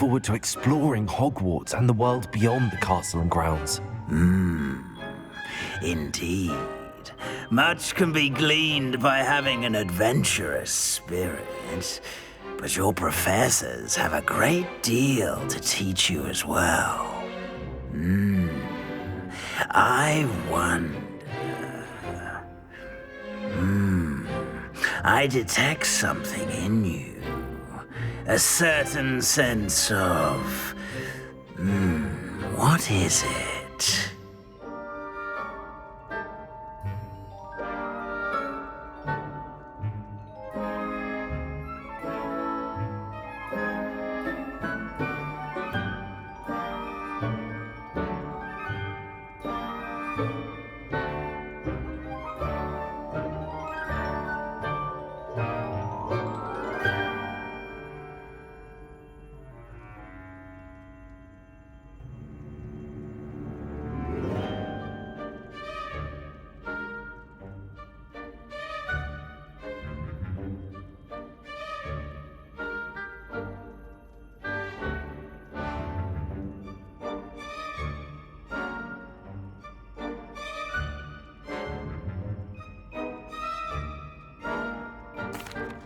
forward to exploring Hogwarts and the world beyond the castle and grounds. Indeed. Much can be gleaned by having an adventurous spirit, but your professors have a great deal to teach you as well. I wonder... I detect something in you. A certain sense of... what is it?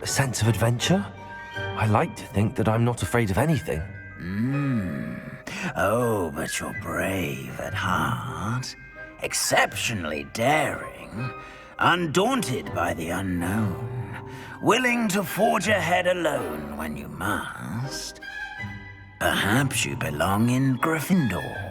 A sense of adventure? I like to think that I'm not afraid of anything. Oh, but you're brave at heart, exceptionally daring, undaunted by the unknown, willing to forge ahead alone when you must. Perhaps you belong in Gryffindor.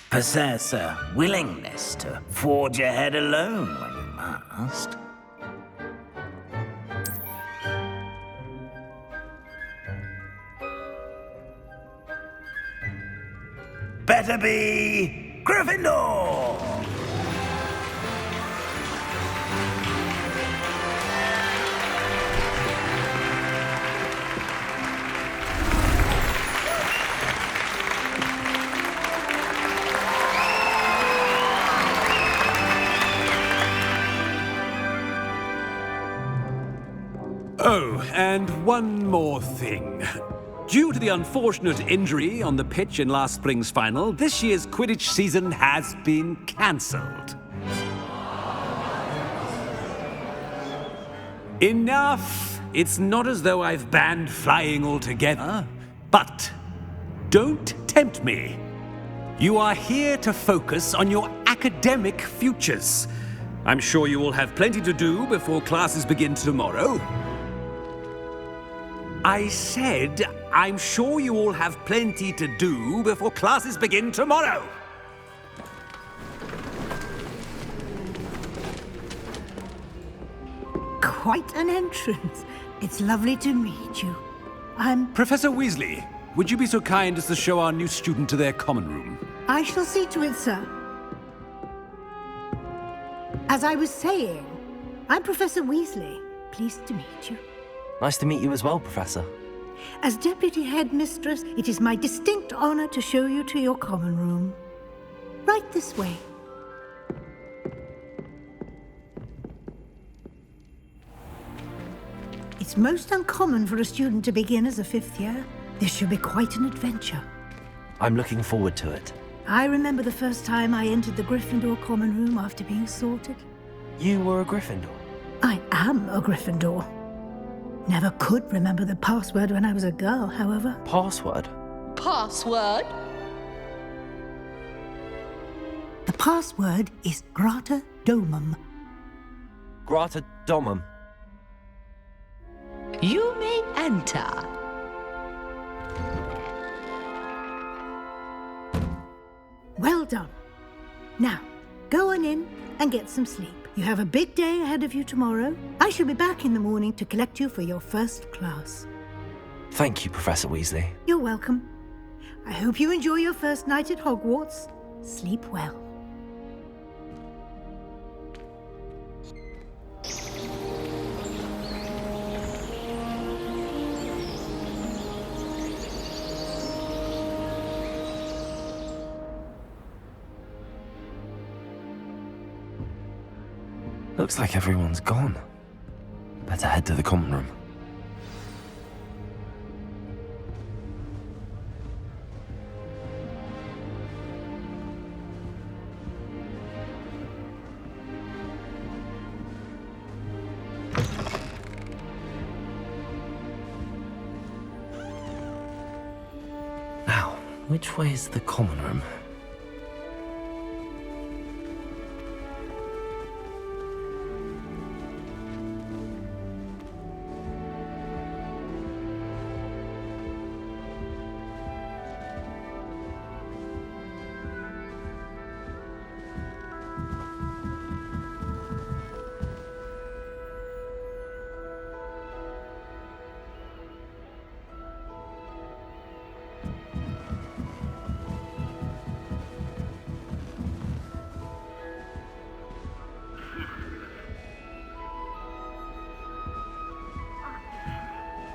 Possess a willingness to forge ahead alone when you must. Better be Gryffindor! Oh, and one more thing. Due to the unfortunate injury on the pitch in last spring's final, this year's Quidditch season has been cancelled. Enough! It's not as though I've banned flying altogether, but don't tempt me. You are here to focus on your academic futures. I'm sure you will have plenty to do before classes begin tomorrow. I said, I'm sure you all have plenty to do before classes begin tomorrow. Quite an entrance. It's lovely to meet you. Professor Weasley, would you be so kind as to show our new student to their common room? I shall see to it, sir. As I was saying, I'm Professor Weasley. Pleased to meet you. Nice to meet you as well, Professor. As Deputy Headmistress, it is my distinct honor to show you to your common room. Right this way. It's most uncommon for a student to begin as a fifth year. This should be quite an adventure. I'm looking forward to it. I remember the first time I entered the Gryffindor common room after being sorted. You were a Gryffindor? I am a Gryffindor. Never could remember the password when I was a girl, however. Password? Password? The password is Grata Domum. Grata Domum. You may enter. Well done. Now, go on in and get some sleep. You have a big day ahead of you tomorrow. I shall be back in the morning to collect you for your first class. Thank you, Professor Weasley. You're welcome. I hope you enjoy your first night at Hogwarts. Sleep well. Looks like everyone's gone. Better head to the common room. Now, which way is the common room?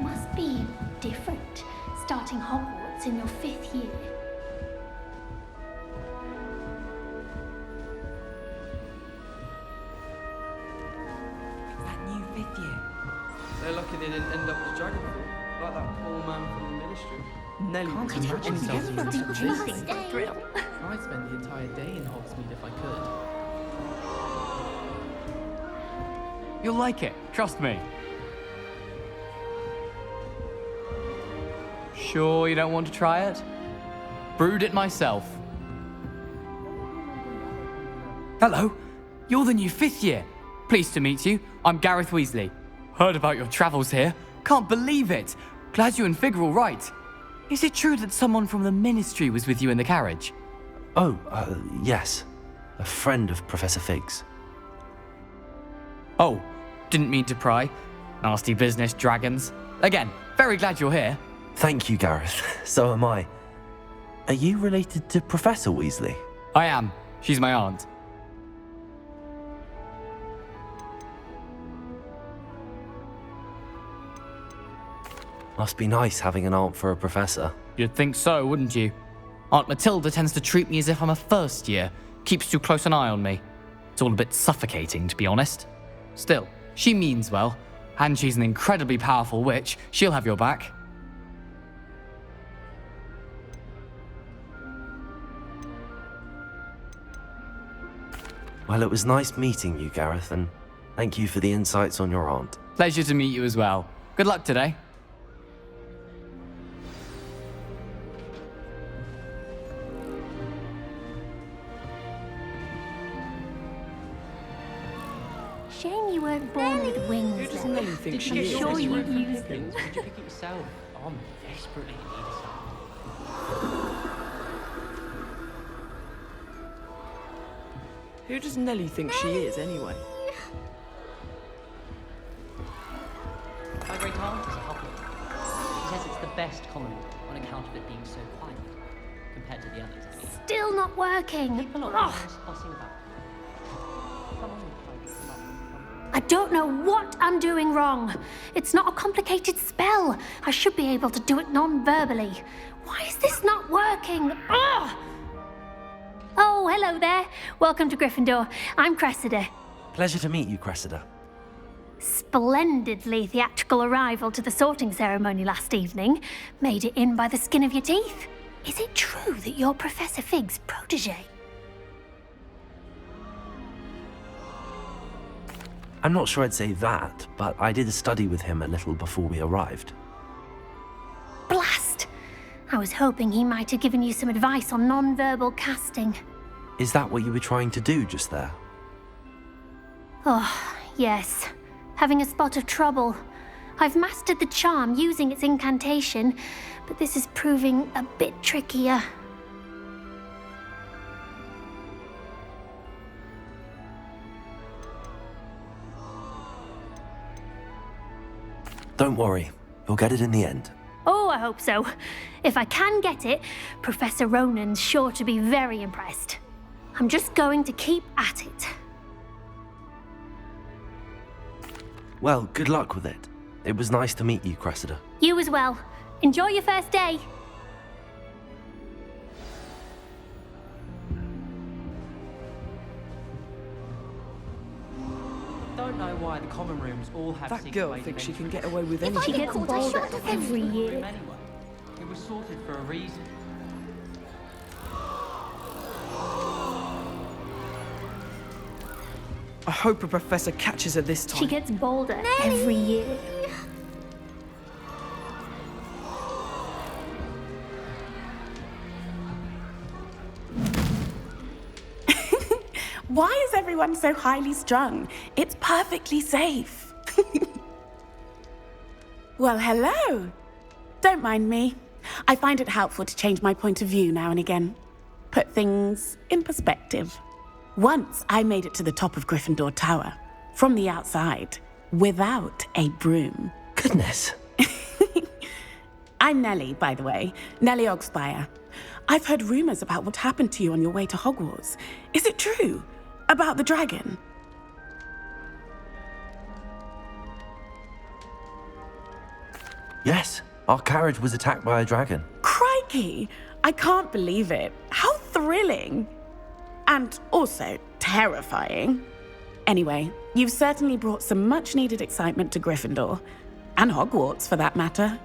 Must be different, starting Hogwarts in your 5th year. That new 5th year. They're lucky they didn't end up with Dragonfall, like that poor man from the Ministry. Nelly Can't can you imagine imagine themselves everything in for this. anything for a thrill? I'd spend the entire day in Hogsmeade if I could. You'll like it, trust me. Sure you don't want to try it? Brewed it myself. Hello, you're the new 5th year. Pleased to meet you. I'm Gareth Weasley. Heard about your travels here. Can't believe it. Glad you and Fig are all right. Is it true that someone from the Ministry was with you in the carriage? Oh, yes. A friend of Professor Fig's. Oh, didn't mean to pry. Nasty business, dragons. Again, very glad you're here. Thank you, Gareth. So am I. Are you related to Professor Weasley? I am. She's my aunt. Must be nice having an aunt for a professor. You'd think so, wouldn't you? Aunt Matilda tends to treat me as if I'm a first year. Keeps too close an eye on me. It's all a bit suffocating, to be honest. Still, she means well. And she's an incredibly powerful witch. She'll have your back. Well, it was nice meeting you, Gareth, and thank you for the insights on your aunt. Pleasure to meet you as well. Good luck today. Shame you weren't born with wings. Who does then. Nelly think Did she you is? sure Did you you'd work use for them? Did you pick it yourself? Oh, I'm desperately in need of something. Who does Nelly think she is, anyway? My great aunt is a Hufflepuff. She says it's the best common room on account of it being so quiet, compared to the others, I mean. Still not working. People are Ugh. always fussing about. Come on, folks, come on. I don't know what I'm doing wrong. It's not a complicated spell. I should be able to do it non-verbally. Why is this not working? Ugh! Oh, hello there. Welcome to Gryffindor. I'm Cressida. Pleasure to meet you, Cressida. Splendidly theatrical arrival to the sorting ceremony last evening. Made it in by the skin of your teeth. Is it true that you're Professor Fig's protege? I'm not sure I'd say that, but I did study with him a little before we arrived. Blast! I was hoping he might have given you some advice on non-verbal casting. Is that what you were trying to do just there? Oh, yes. Having a spot of trouble. I've mastered the charm using its incantation, but this is proving a bit trickier. Don't worry, you'll get it in the end. Oh, I hope so. If I can get it, Professor Ronan's sure to be very impressed. I'm just going to keep at it. Well, good luck with it. It was nice to meet you, Cressida. You as well. Enjoy your first day. Don't know why the common rooms all have That secret girl ways of thinks she can entry. get away with If I anything. get called a shot every year. Anyway, it was sorted for a reason. I hope a professor catches her this time. She gets bolder every year. Why is everyone so highly strung? It's perfectly safe. Well, hello. Don't mind me. I find it helpful to change my point of view now and again. Put things in perspective. Once I made it to the top of Gryffindor Tower, from the outside, without a broom. Goodness. I'm Nellie, by the way. Nellie Ogspire. I've heard rumors about what happened to you on your way to Hogwarts. Is it true? About the dragon? Yes, our carriage was attacked by a dragon. Crikey! I can't believe it. How thrilling! And also terrifying. Anyway, you've certainly brought some much-needed excitement to Gryffindor. And Hogwarts, for that matter.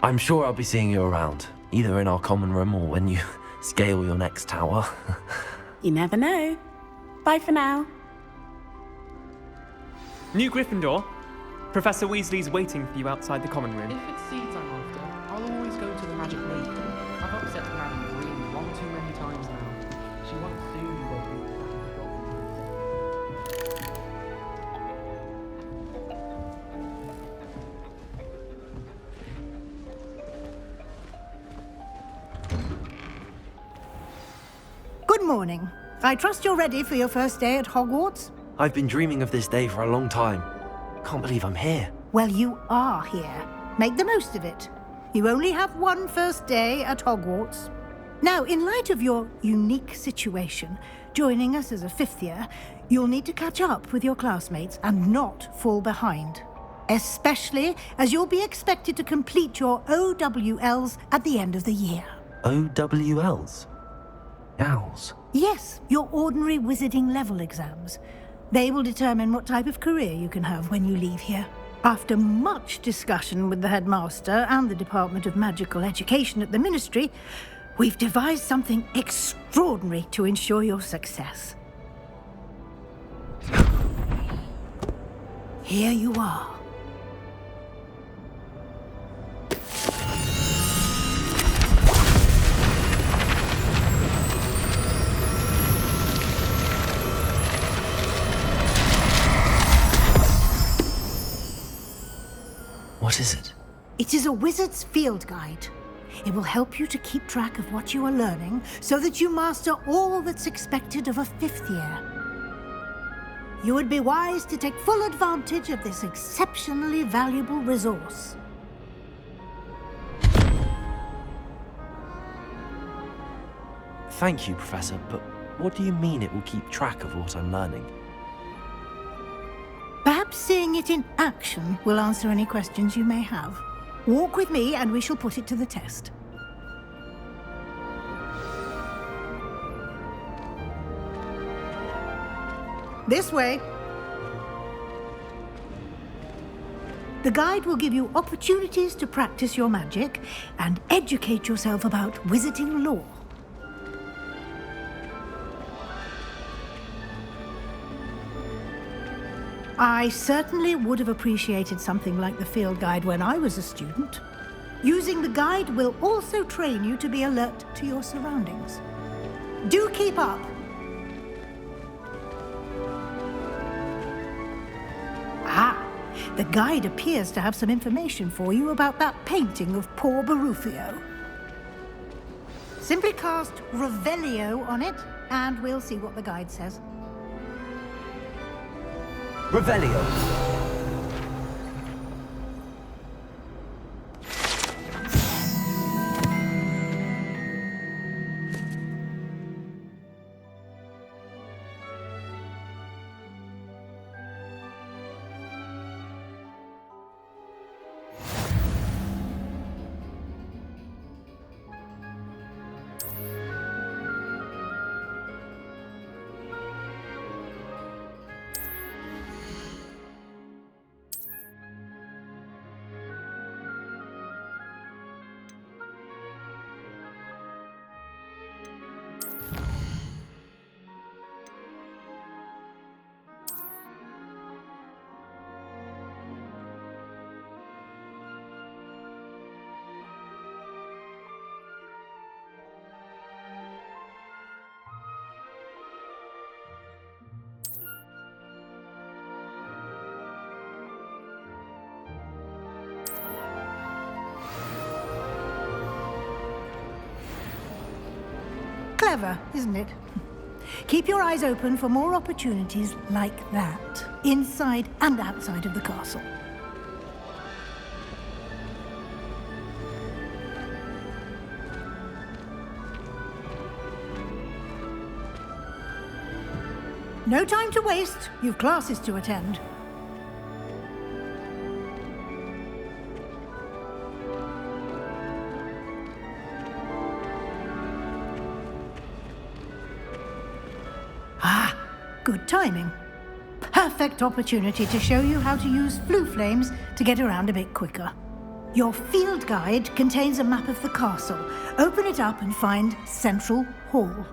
I'm sure I'll be seeing you around, either in our common room or when you scale your next tower. You never know. Bye for now. New Gryffindor, Professor Weasley's waiting for you outside the common room. If it's seeds I'm after, I'll always go to the magic leap. I've upset Madame Green one too many times now. She won't soon be welcome back in the goblin. Good morning. I trust you're ready for your first day at Hogwarts? I've been dreaming of this day for a long time. Can't believe I'm here. Well, you are here. Make the most of it. You only have one first day at Hogwarts. Now, in light of your unique situation, joining us as a fifth year, you'll need to catch up with your classmates and not fall behind. Especially as you'll be expected to complete your OWLs at the end of the year. OWLs? Owls? Yes, your ordinary wizarding level exams. They will determine what type of career you can have when you leave here. After much discussion with the headmaster and the Department of Magical Education at the Ministry, we've devised something extraordinary to ensure your success. Here you are. What is it? It is a wizard's field guide. It will help you to keep track of what you are learning so that you master all that's expected of a fifth year. You would be wise to take full advantage of this exceptionally valuable resource. Thank you, Professor, but what do you mean it will keep track of what I'm learning? Perhaps seeing it in action will answer any questions you may have. Walk with me and we shall put it to the test. This way. The guide will give you opportunities to practice your magic and educate yourself about wizarding lore. I certainly would have appreciated something like the field guide when I was a student. Using the guide will also train you to be alert to your surroundings. Do keep up! Ah, the guide appears to have some information for you about that painting of poor Barufio. Simply cast Revelio on it, and we'll see what the guide says. Revelio. Clever, isn't it? Keep your eyes open for more opportunities like that, inside and outside of the castle. No time to waste. You've classes to attend. Ah, good timing. Perfect opportunity to show you how to use flue flames to get around a bit quicker. Your field guide contains a map of the castle. Open it up and find Central Hall.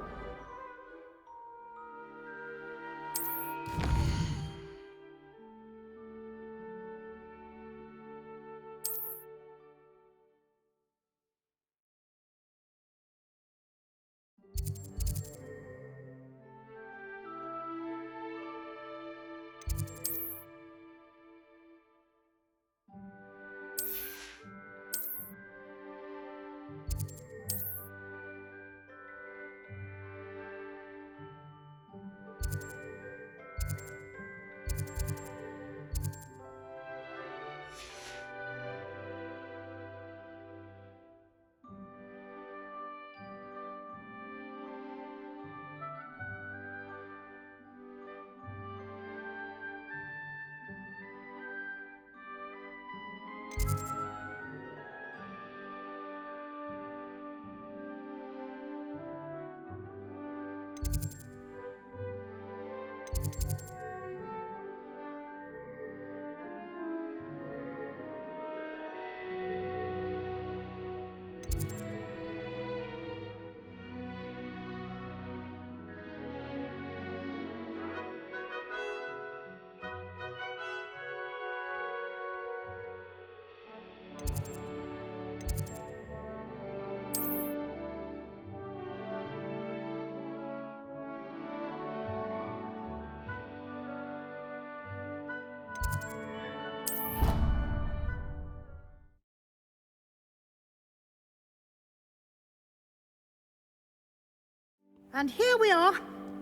And here we are.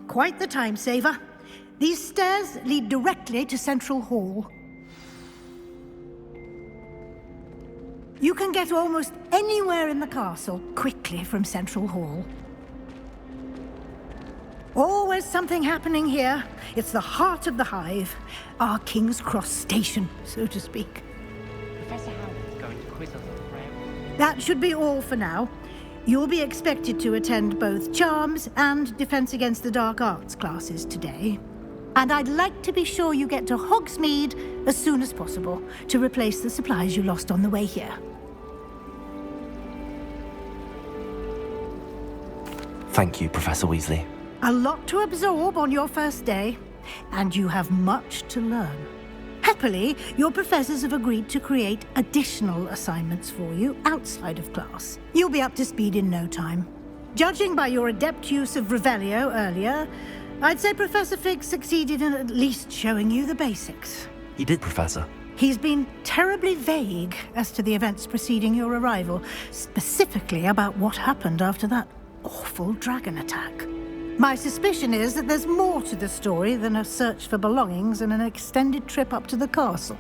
Quite the time saver. These stairs lead directly to Central Hall. You can get almost anywhere in the castle quickly from Central Hall. Always something happening here. It's the heart of the hive. Our King's Cross station, so to speak. Professor Howard's going to quiz us on prayer. That should be all for now. You'll be expected to attend both Charms and Defense Against the Dark Arts classes today. And I'd like to be sure you get to Hogsmeade as soon as possible to replace the supplies you lost on the way here. Thank you, Professor Weasley. A lot to absorb on your first day, and you have much to learn. Happily, your professors have agreed to create additional assignments for you outside of class. You'll be up to speed in no time. Judging by your adept use of Revelio earlier, I'd say Professor Fig succeeded in at least showing you the basics. He did, Professor. He's been terribly vague as to the events preceding your arrival, specifically about what happened after that awful dragon attack. My suspicion is that there's more to the story than a search for belongings and an extended trip up to the castle.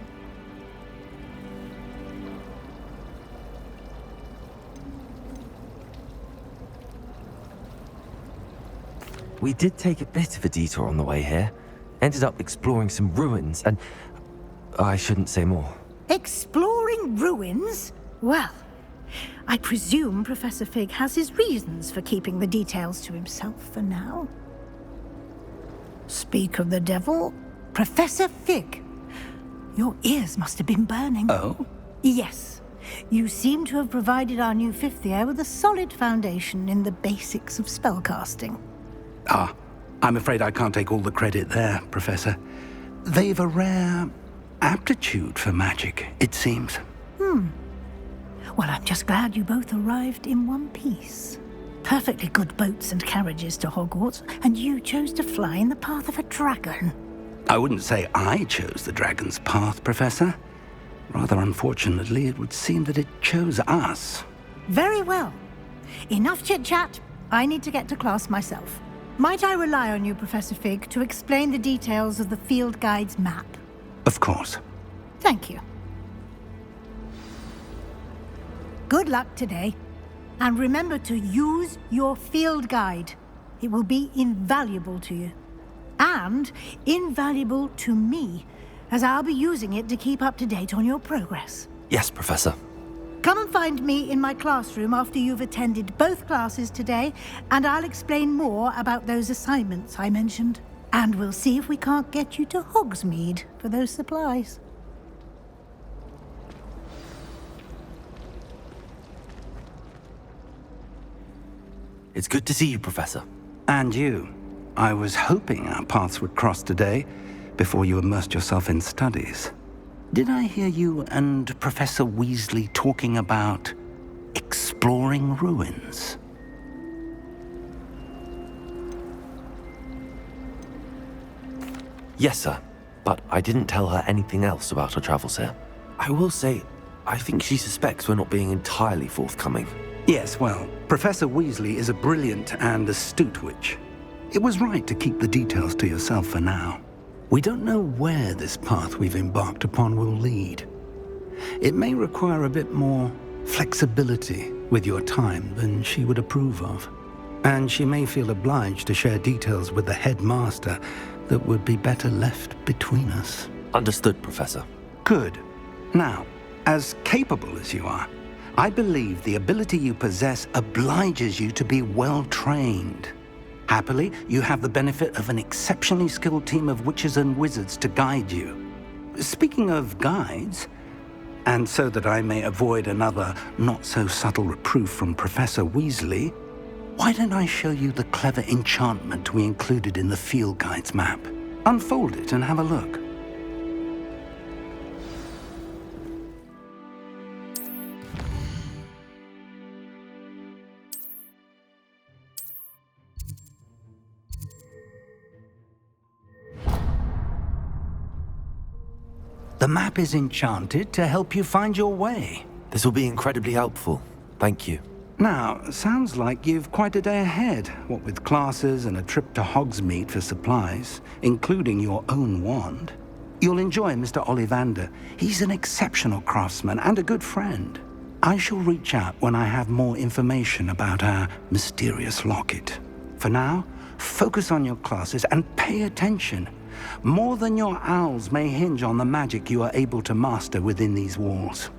We did take a bit of a detour on the way here. Ended up exploring some ruins and... I shouldn't say more. Exploring ruins? Well, I presume Professor Fig has his reasons for keeping the details to himself for now. Speak of the devil, Professor Fig. Your ears must have been burning. Oh? Yes. You seem to have provided our new fifth year with a solid foundation in the basics of spellcasting. Ah, I'm afraid I can't take all the credit there, Professor. They've a rare aptitude for magic, it seems. Well, I'm just glad you both arrived in one piece. Perfectly good boats and carriages to Hogwarts, and you chose to fly in the path of a dragon. I wouldn't say I chose the dragon's path, Professor. Rather unfortunately, it would seem that it chose us. Very well. Enough chit-chat. I need to get to class myself. Might I rely on you, Professor Fig, to explain the details of the field guide's map? Of course. Thank you. Good luck today. And remember to use your field guide. It will be invaluable to you. And invaluable to me, as I'll be using it to keep up to date on your progress. Yes, Professor. Come and find me in my classroom after you've attended both classes today, and I'll explain more about those assignments I mentioned. And we'll see if we can't get you to Hogsmeade for those supplies. It's good to see you, Professor. And you. I was hoping our paths would cross today, before you immersed yourself in studies. Did I hear you and Professor Weasley talking about exploring ruins? Yes, sir. But I didn't tell her anything else about her travels here. I will say, I think she suspects we're not being entirely forthcoming. Yes, well, Professor Weasley is a brilliant and astute witch. It was right to keep the details to yourself for now. We don't know where this path we've embarked upon will lead. It may require a bit more flexibility with your time than she would approve of. And she may feel obliged to share details with the headmaster that would be better left between us. Understood, Professor. Good. Now, as capable as you are, I believe the ability you possess obliges you to be well-trained. Happily, you have the benefit of an exceptionally skilled team of witches and wizards to guide you. Speaking of guides, and so that I may avoid another not-so-subtle reproof from Professor Weasley, why don't I show you the clever enchantment we included in the field guide's map? Unfold it and have a look. The map is enchanted to help you find your way. This will be incredibly helpful. Thank you. Now, sounds like you've quite a day ahead, what with classes and a trip to Hogsmeade for supplies, including your own wand. You'll enjoy Mr. Ollivander. He's an exceptional craftsman and a good friend. I shall reach out when I have more information about our mysterious locket. For now, focus on your classes and pay attention. More than your owls may hinge on the magic you are able to master within these walls.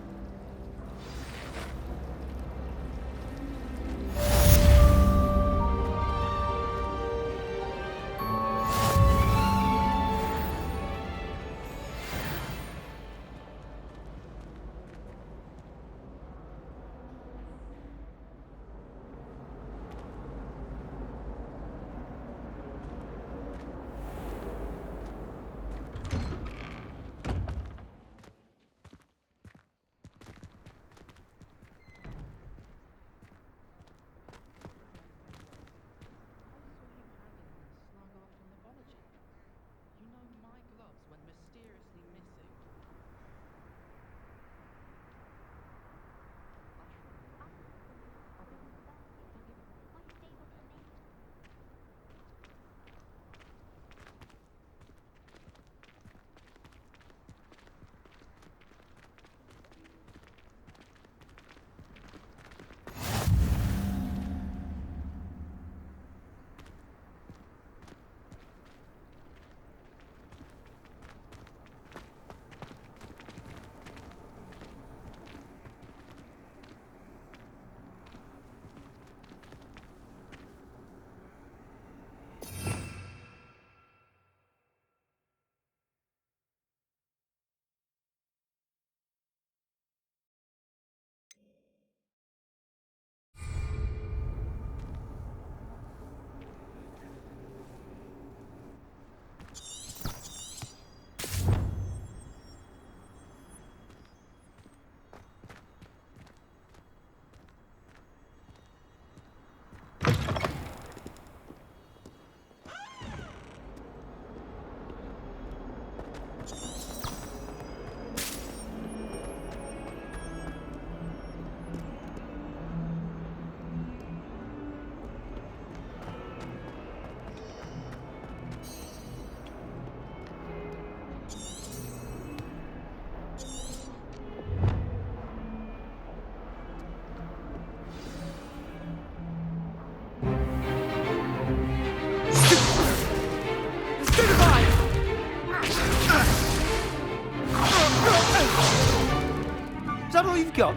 that all you've got?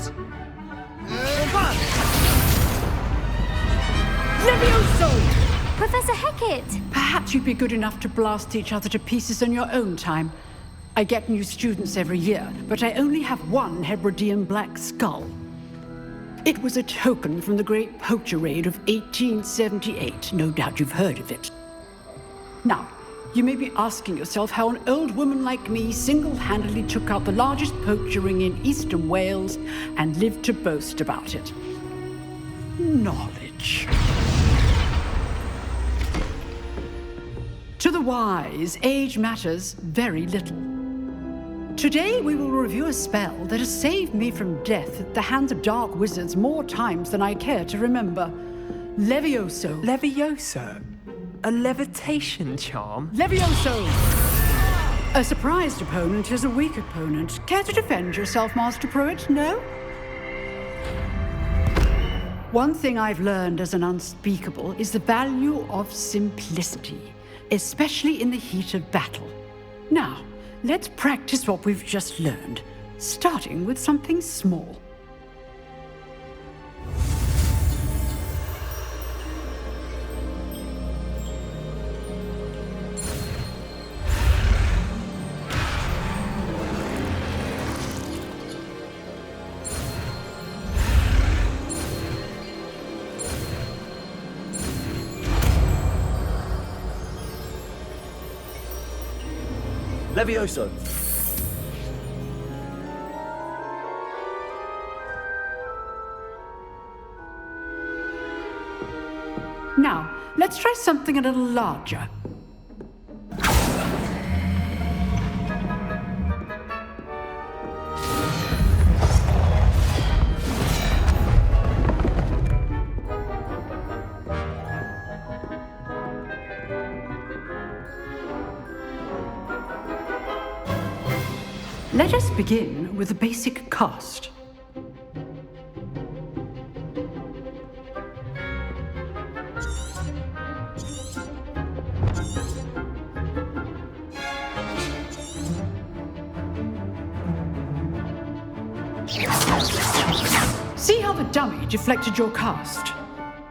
Levioso! Professor Hecat! Perhaps you'd be good enough to blast each other to pieces on your own time. I get new students every year, but I only have one Hebridean black skull. It was a token from the Great Poacher Raid of 1878. No doubt you've heard of it. Now, you may be asking yourself how an old woman like me single-handedly took out the largest poacher ring in eastern Wales and lived to boast about it. Knowledge. To the wise, age matters very little. Today we will review a spell that has saved me from death at the hands of dark wizards more times than I care to remember. Levioso. Levioso? A levitation charm? Levioso! A surprised opponent is a weak opponent. Care to defend yourself, Master Pruitt? No? One thing I've learned as an unspeakable is the value of simplicity, especially in the heat of battle. Now, let's practice what we've just learned, starting with something small. Levioso. Now, let's try something a little larger. Let us begin with a basic cast. See how the dummy deflected your cast?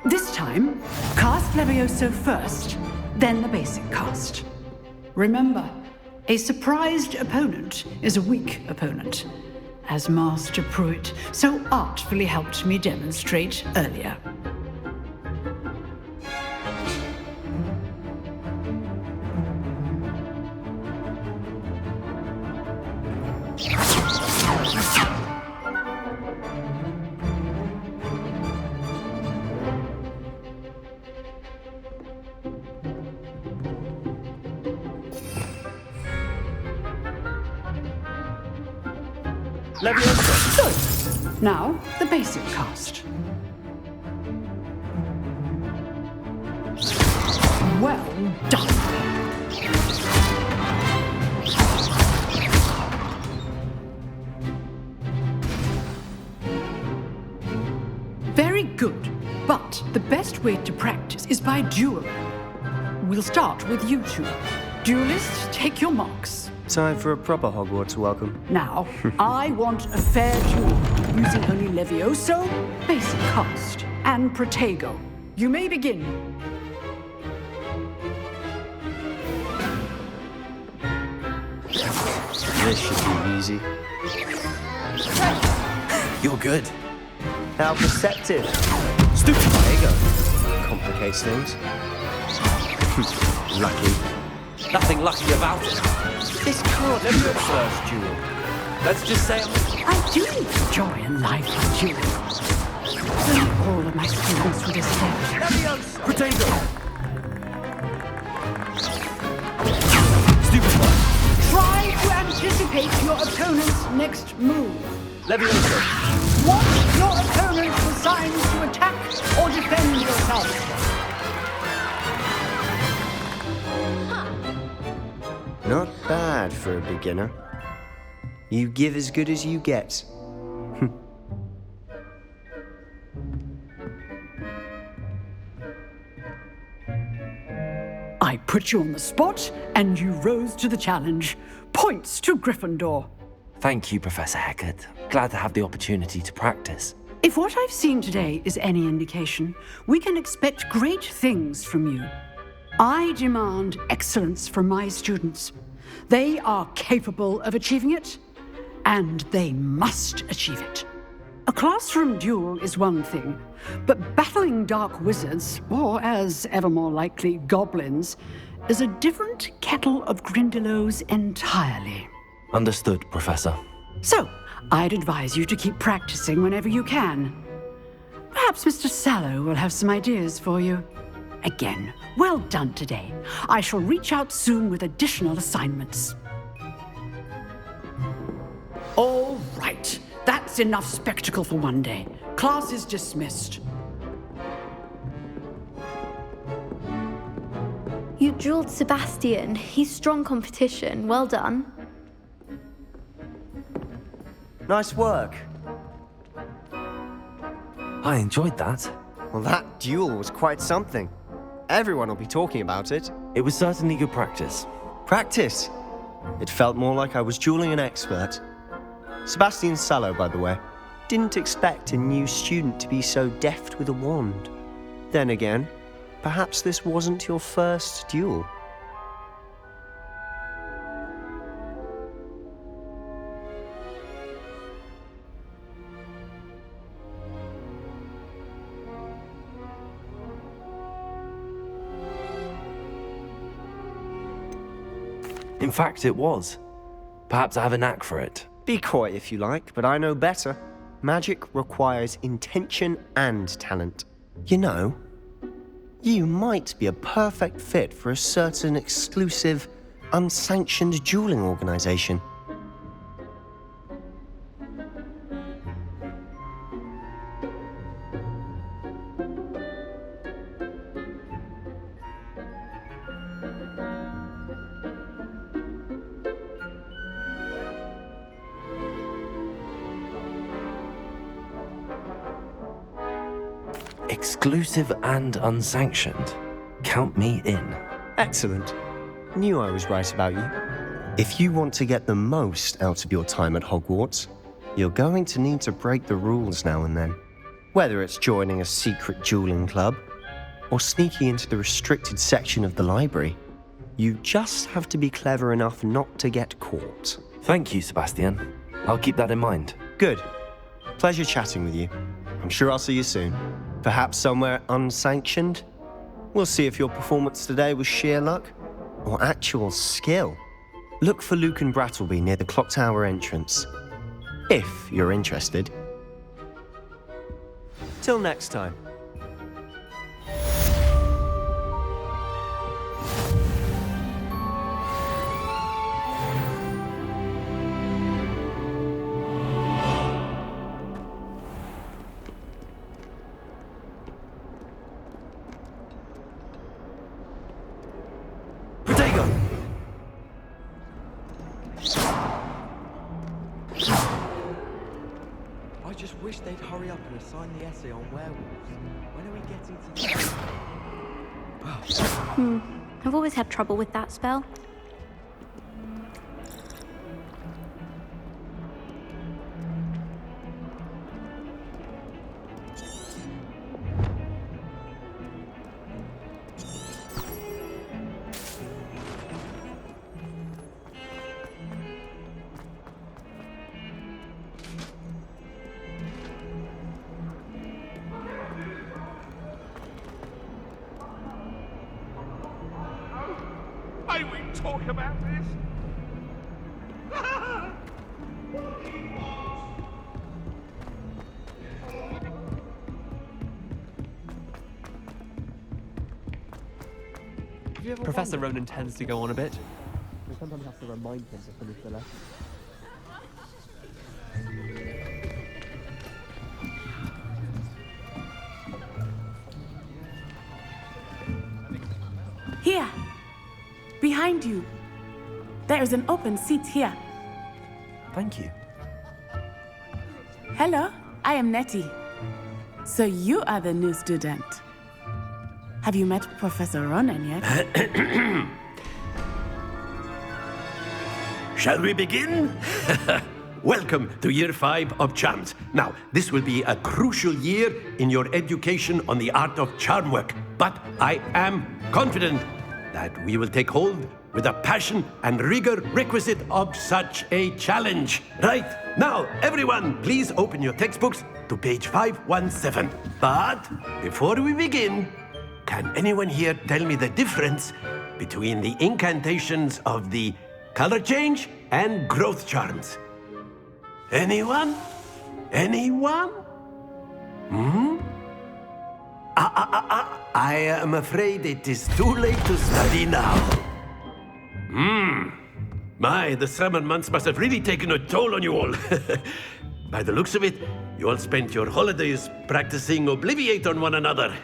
This time, cast Levioso first, then the basic cast. Remember, a surprised opponent is a weak opponent, as Master Pruitt so artfully helped me demonstrate earlier. Levioso. Good. Now, the basic cast. Well done. Very good. But the best way to practice is by dueling. We'll start with you two. Duelists, take your marks. Time for a proper Hogwarts welcome. Now, I want a fair duel, using only Levioso, basic cast, and Protego. You may begin. This should be easy. You're good. How perceptive. Stupid. There you go. Complicates things. Lucky. Nothing lucky about it. This can't be your first duel. Let's just say I do enjoy a lively duel. Though all of my students would escape. Potato. Stupid one. Try to anticipate your opponent's next move. Levioso. Watch your opponent's signs to attack or defend yourself. Not bad for a beginner. You give as good as you get. I put you on the spot, and you rose to the challenge. Points to Gryffindor. Thank you, Professor Heckert. Glad to have the opportunity to practice. If what I've seen today is any indication, we can expect great things from you. I demand excellence from my students. They are capable of achieving it, and they must achieve it. A classroom duel is one thing, but battling dark wizards, or as ever more likely, goblins, is a different kettle of Grindylows entirely. Understood, Professor. So, I'd advise you to keep practicing whenever you can. Perhaps Mr. Sallow will have some ideas for you. Again, well done today. I shall reach out soon with additional assignments. All right. That's enough spectacle for one day. Class is dismissed. You drilled Sebastian. He's strong competition. Well done. Nice work. I enjoyed that. Well, that duel was quite something. Everyone will be talking about it. It was certainly good practice. Practice? It felt more like I was dueling an expert. Sebastian Sallow, by the way. Didn't expect a new student to be so deft with a wand. Then again, perhaps this wasn't your first duel. In fact, it was. Perhaps I have a knack for it. Be coy if you like, but I know better. Magic requires intention and talent. You know, you might be a perfect fit for a certain exclusive, unsanctioned dueling organization. Exclusive and unsanctioned. Count me in. Excellent. Knew I was right about you. If you want to get the most out of your time at Hogwarts, you're going to need to break the rules now and then. Whether it's joining a secret dueling club, or sneaking into the restricted section of the library, you just have to be clever enough not to get caught. Thank you, Sebastian. I'll keep that in mind. Good. Pleasure chatting with you. I'm sure I'll see you soon. Perhaps somewhere unsanctioned? We'll see if your performance today was sheer luck or actual skill. Look for Luke and Brattleby near the clock tower entrance, if you're interested. Till next time. I just wish they'd hurry up and assign the essay on werewolves. When are we getting to... I've always had trouble with that spell. May we talk about this? Professor Ronan tends to go on a bit. We sometimes have to remind him to finish the lesson. Here, behind you. There is an open seat here. Thank you. Hello, I am Nettie. So you are the new student. Have you met Professor Ronan yet? Shall we begin? welcome to Year 5 of Charms. Now, this will be a crucial year in your education on the art of charm work, but I am confident that we will take hold with the passion and rigor requisite of such a challenge. Right, now, everyone, please open your textbooks to page 517. But before we begin, can anyone here tell me the difference between the incantations of the color change and growth charms? Anyone? Anyone? I am afraid it is too late to study now. My, the summer months must have really taken a toll on you all. By the looks of it, you all spent your holidays practicing Obliviate on one another.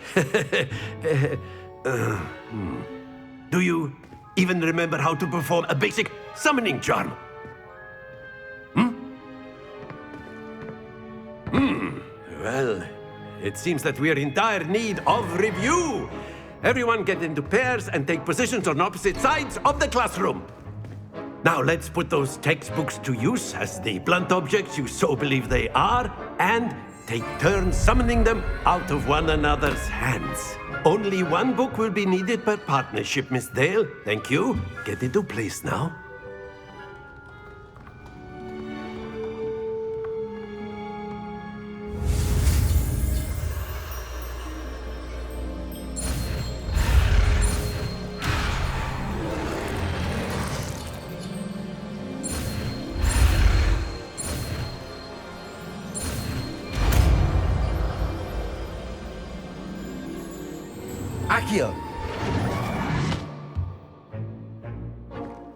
Do you even remember how to perform a basic summoning charm? Well, it seems that we are in dire need of review. Everyone get into pairs and take positions on opposite sides of the classroom. Now let's put those textbooks to use as the blunt objects you so believe they are, and take turns summoning them out of one another's hands. Only one book will be needed per partnership, Miss Dale. Thank you. Get into place now. Akio!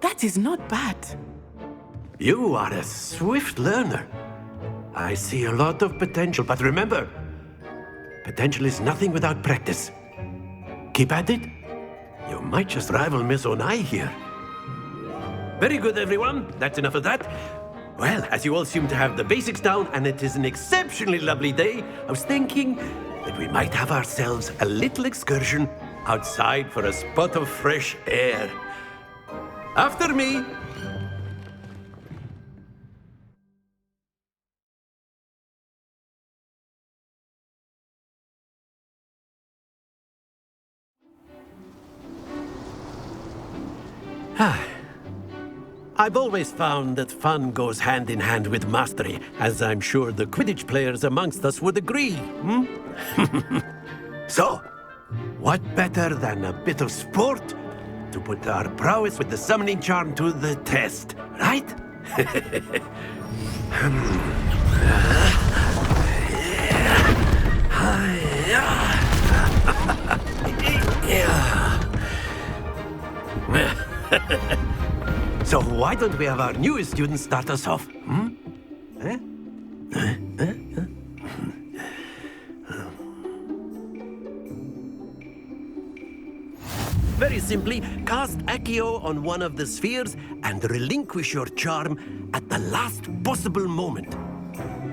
That is not bad. You are a swift learner. I see a lot of potential, but remember, potential is nothing without practice. Keep at it. You might just rival Miss Onai here. Very good, everyone. That's enough of that. Well, as you all seem to have the basics down, and it is an exceptionally lovely day, I was thinking that we might have ourselves a little excursion outside for a spot of fresh air. After me. I've always found that fun goes hand in hand with mastery, as I'm sure the Quidditch players amongst us would agree. So, what better than a bit of sport to put our prowess with the summoning charm to the test, right? So why don't we have our newest student start us off? Very simply, cast Accio on one of the spheres and relinquish your charm at the last possible moment.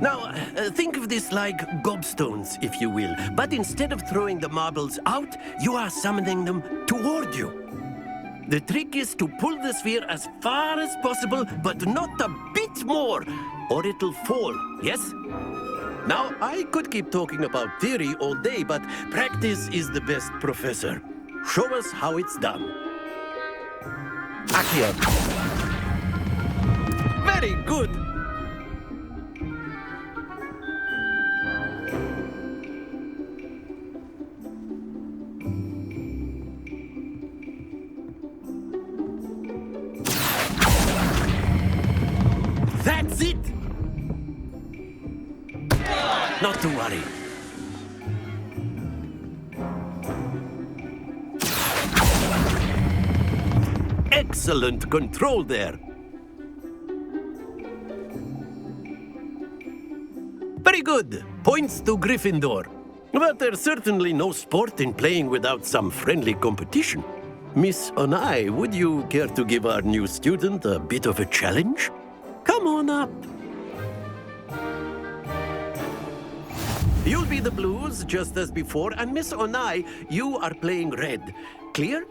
Now, think of this like gobstones, if you will, but instead of throwing the marbles out, you are summoning them toward you. The trick is to pull the sphere as far as possible, but not a bit more, or it'll fall, yes? Now, I could keep talking about theory all day, but practice is the best professor. Show us how it's done. Accio. Very good. That's it! Not to worry. Excellent control there. Very good. Points to Gryffindor. But there's certainly no sport in playing without some friendly competition. Miss Onai, would you care to give our new student a bit of a challenge? Come on up. You'll be the blues, just as before, and Miss Onai, you are playing red. Clear?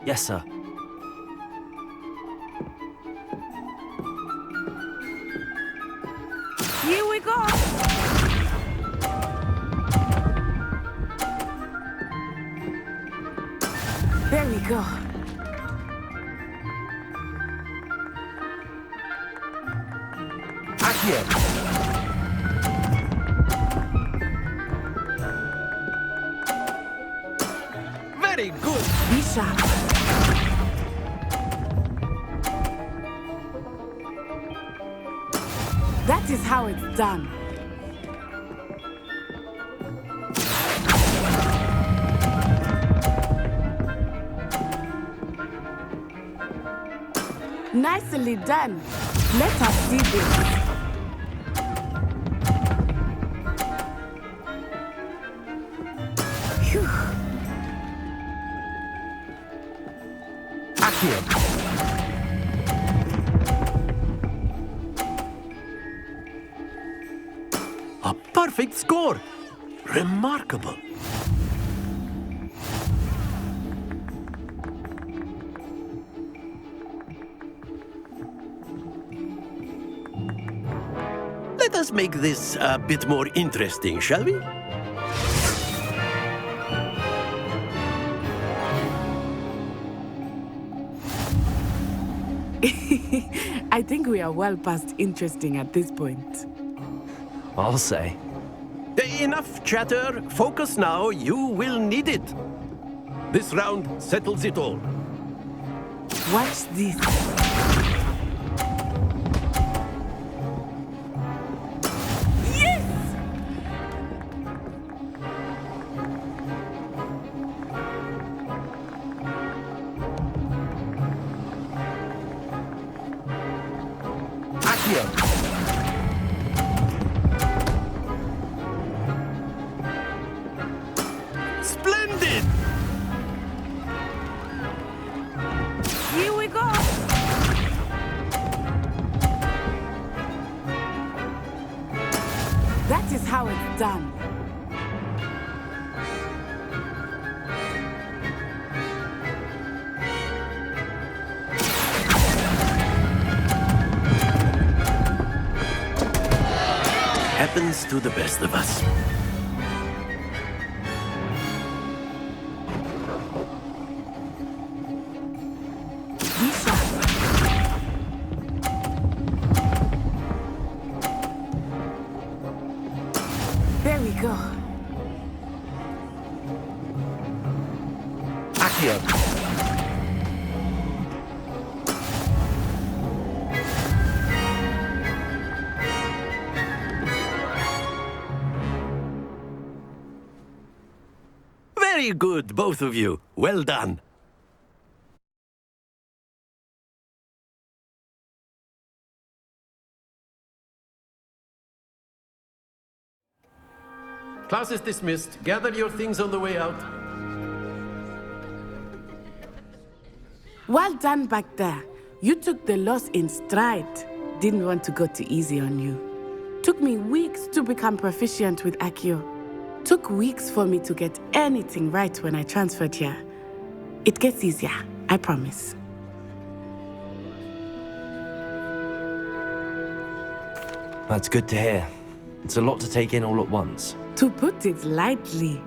Yes, sir. go. Accio! Very good. Be sharp. That is how it's done. Nicely done. Let us see this. Phew. Accio! A perfect score. Remarkable. Let us make this a bit more interesting, shall we? I think we are well past interesting at this point. I'll say. Enough chatter. Focus now. You will need it. This round settles it all. Watch this. Splendid! Here we go. That is how it's done. Happens to the best of us. Be sharp. There we go. Accio! Very good, both of you. Well done. Class is dismissed. Gather your things on the way out. Well done back there. You took the loss in stride. Didn't want to go too easy on you. Took me weeks to become proficient with Accio. Took weeks for me to get anything right when I transferred here. It gets easier, I promise. That's good to hear. It's a lot to take in all at once. To put it lightly,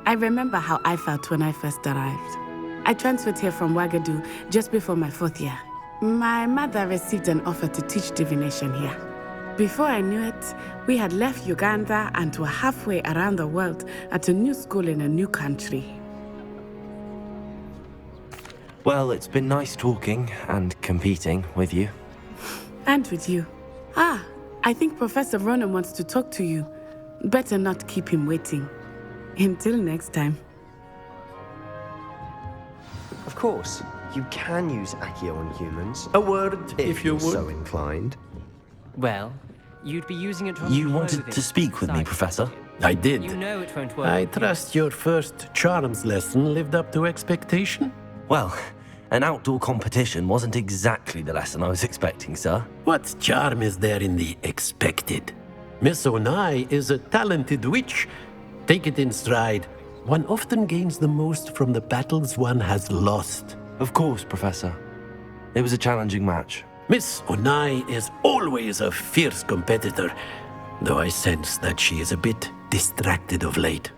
I remember how I felt when I first arrived. I transferred here from Ouagadougou just before my 4th year. My mother received an offer to teach divination here. Before I knew it, we had left Uganda and were halfway around the world at a new school in a new country. Well, it's been nice talking and competing with you. And with you. Ah, I think Professor Ronan wants to talk to you. Better not keep him waiting. Until next time. Of course, you can use Accio on humans. A word, if you you're would. so inclined. Well, you'd be using it on You wanted clothing to speak with me, besides Professor? I did. You know it won't work. I trust your first charms lesson lived up to expectation? Well, an outdoor competition wasn't exactly the lesson I was expecting, sir. What charm is there in the expected? Miss Onai is a talented witch. Take it in stride. One often gains the most from the battles one has lost. Of course, Professor. It was a challenging match. Miss Onai is always a fierce competitor, though I sense that she is a bit distracted of late.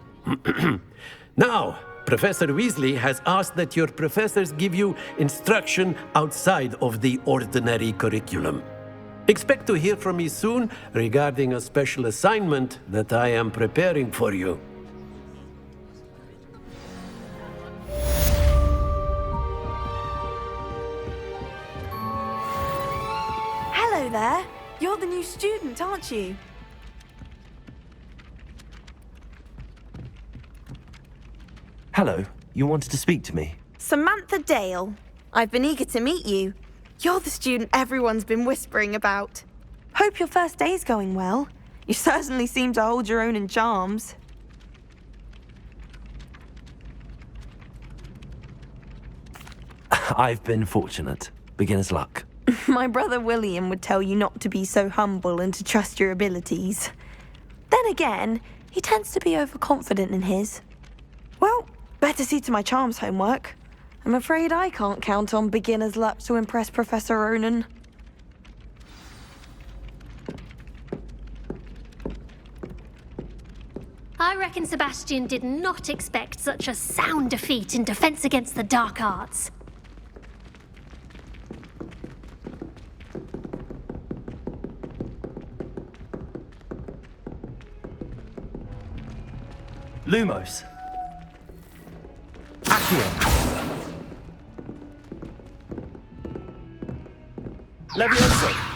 Now, Professor Weasley has asked that your professors give you instruction outside of the ordinary curriculum. Expect to hear from me soon regarding a special assignment that I am preparing for you. Hello there. You're the new student, aren't you? Hello, you wanted to speak to me? Samantha Dale. I've been eager to meet you. You're the student everyone's been whispering about. Hope your first day's going well. You certainly seem to hold your own in charms. I've been fortunate. Beginner's luck. My brother William would tell you not to be so humble and to trust your abilities. Then again, he tends to be overconfident in his. Well, better see to my charms homework. I'm afraid I can't count on beginner's luck to impress Professor Ronan. I reckon Sebastian did not expect such a sound defeat in defense against the dark arts. Lumos. Accio. Levioso.